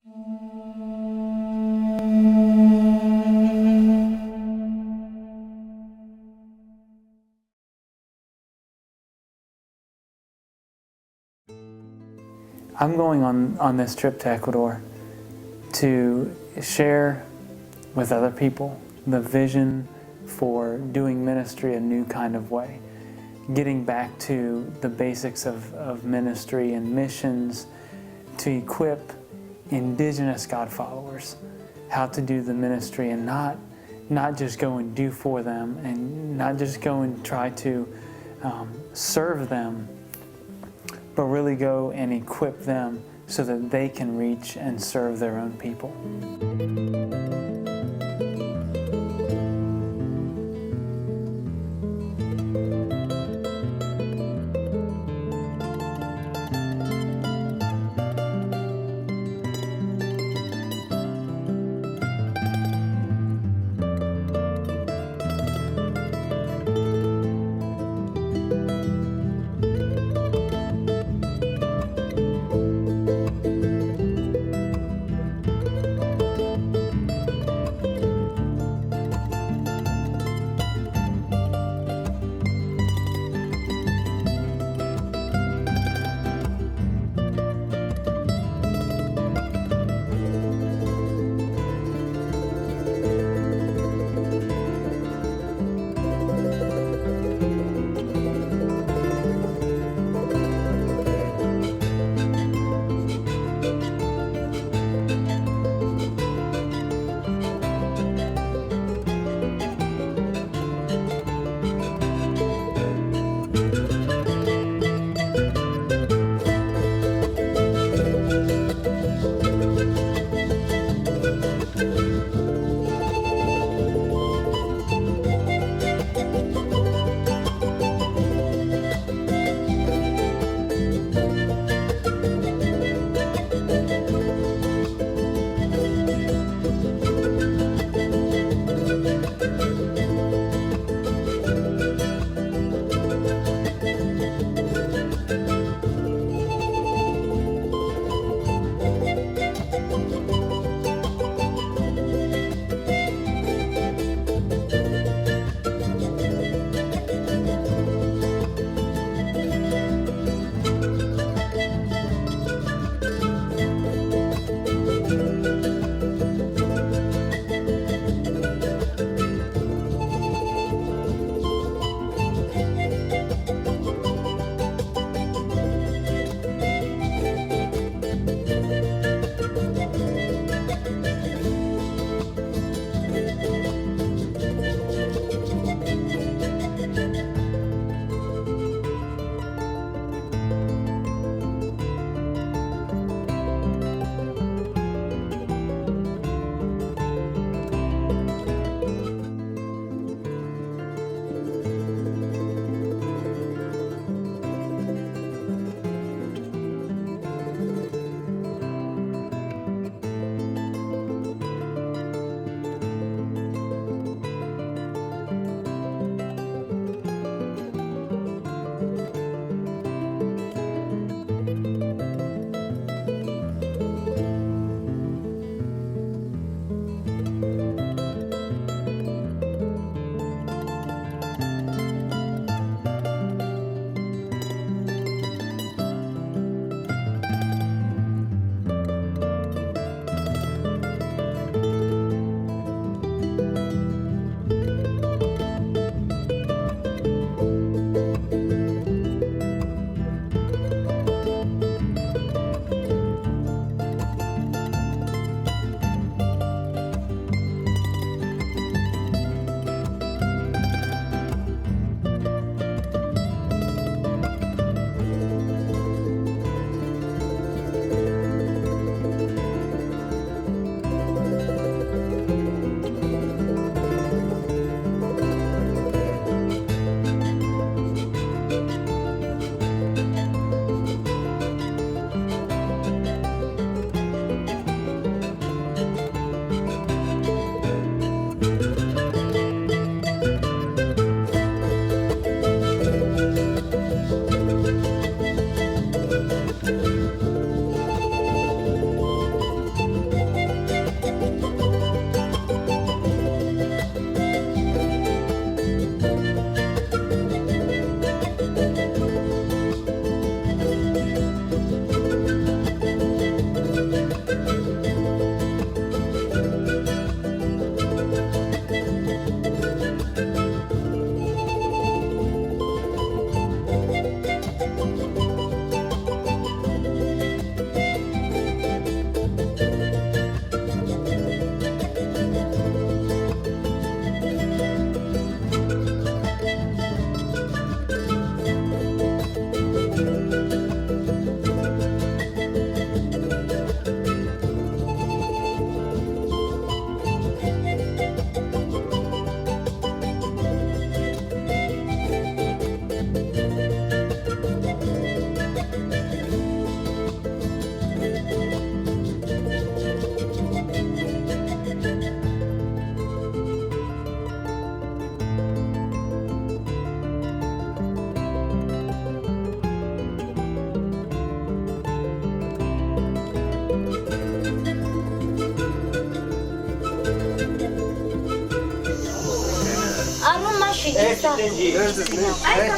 I'm going on this trip to Ecuador to share with other people the vision for doing ministry a new kind of way, getting back to the basics of ministry and missions, to equip indigenous God followers how to do the ministry and not just go and do for them and not just go and try to serve them, but really go and equip them so that they can reach and serve their own people.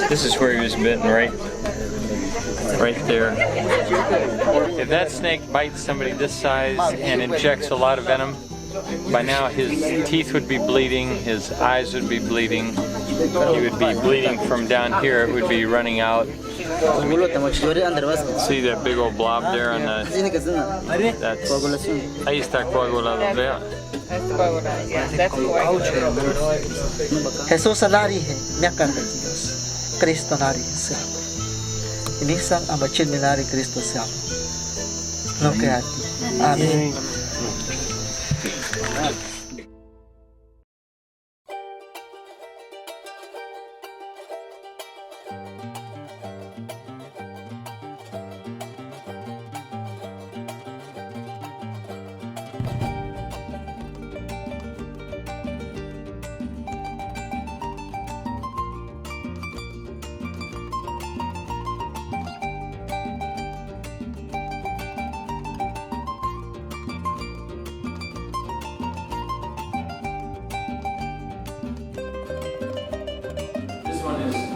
This is where he was bitten, right there. If that snake bites somebody this size and injects a lot of venom, by now his teeth would be bleeding, his eyes would be bleeding, he would be bleeding from down here, it would be running out. See that big old blob there on the... That's... Ahí está coagulado, vea. Jesús alarihe, nyakar na Diyos. Kristo nari siya. Inisang amachin milari Kristo siya. No kayati. Amen.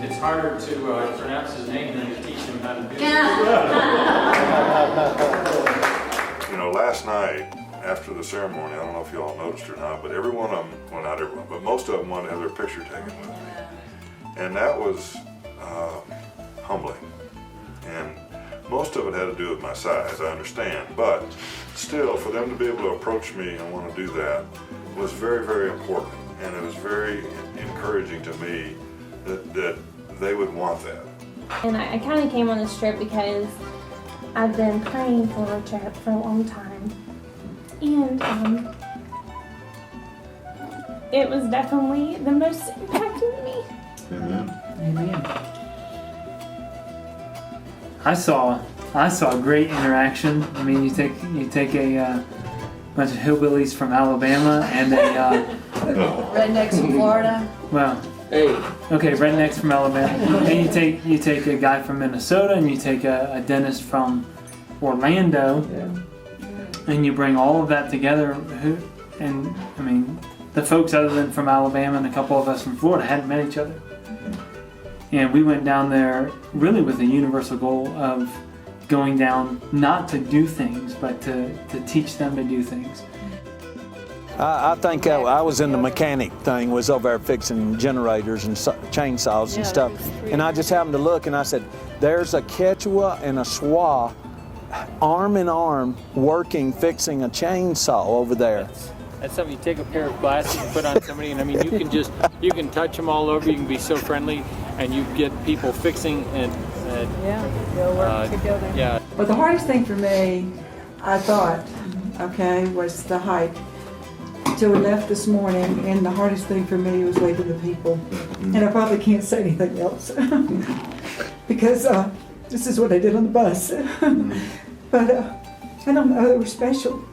It's harder to pronounce his name than to teach him how to do it. You know, last night after the ceremony, I don't know if you all noticed or not, but every one of them, well not everyone, but most of them wanted to have their picture taken with me. And that was humbling. And most of it had to do with my size, I understand, but still for them to be able to approach me and want to do that was very, very important. And it was very encouraging to me that they would want that. And I kind of came on this trip because I've been praying for a trip for a long time. And it was definitely the most impacting to me. Amen. I saw great interaction. I mean, you take a bunch of hillbillies from Alabama and rednecks from Florida. Well, okay, rednecks from Alabama. And you take a guy from Minnesota and you take a dentist from Orlando, and you bring all of that together. And I mean, the folks other than from Alabama and a couple of us from Florida hadn't met each other. And we went down there really with a universal goal of going down not to do things, but to teach them to do things. I think I was in the mechanic thing, was over there fixing generators and chainsaws and stuff. And I just happened to look and I said, there's a Quechua and a Schwa arm in arm working, fixing a chainsaw over there. That's something you take a pair of glasses and put on somebody, and I mean, you can touch them all over, you can be so friendly, and you get people fixing and they'll work together. Yeah. Well, the hardest thing for me, I thought, okay, was the hike. Till we left this morning, and the hardest thing for me was waiting the people. And I probably can't say anything else because this is what I did on the bus. But I don't know, they were special.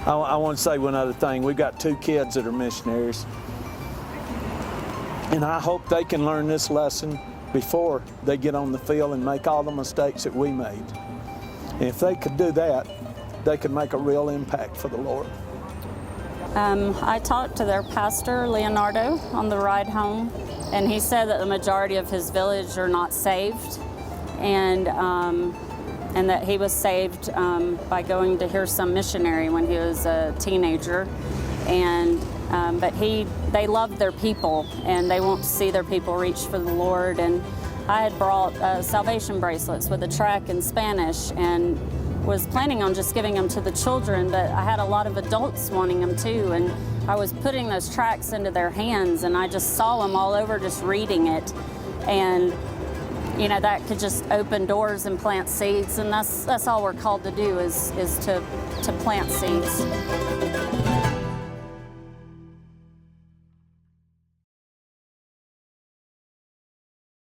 I want to say one other thing. We've got 2 kids that are missionaries. And I hope they can learn this lesson before they get on the field and make all the mistakes that we made. And if they could do that, they could make a real impact for the Lord. I talked to their pastor, Leonardo, on the ride home, and he said that the majority of his village are not saved, and that he was saved by going to hear some missionary when he was a teenager. And but they love their people, and they want to see their people reach for the Lord. And I had brought salvation bracelets with a track in Spanish and was planning on just giving them to the children, but I had a lot of adults wanting them too, and I was putting those tracks into their hands, and I just saw them all over just reading it. And you know, that could just open doors and plant seeds, and that's all we're called to do is to plant seeds.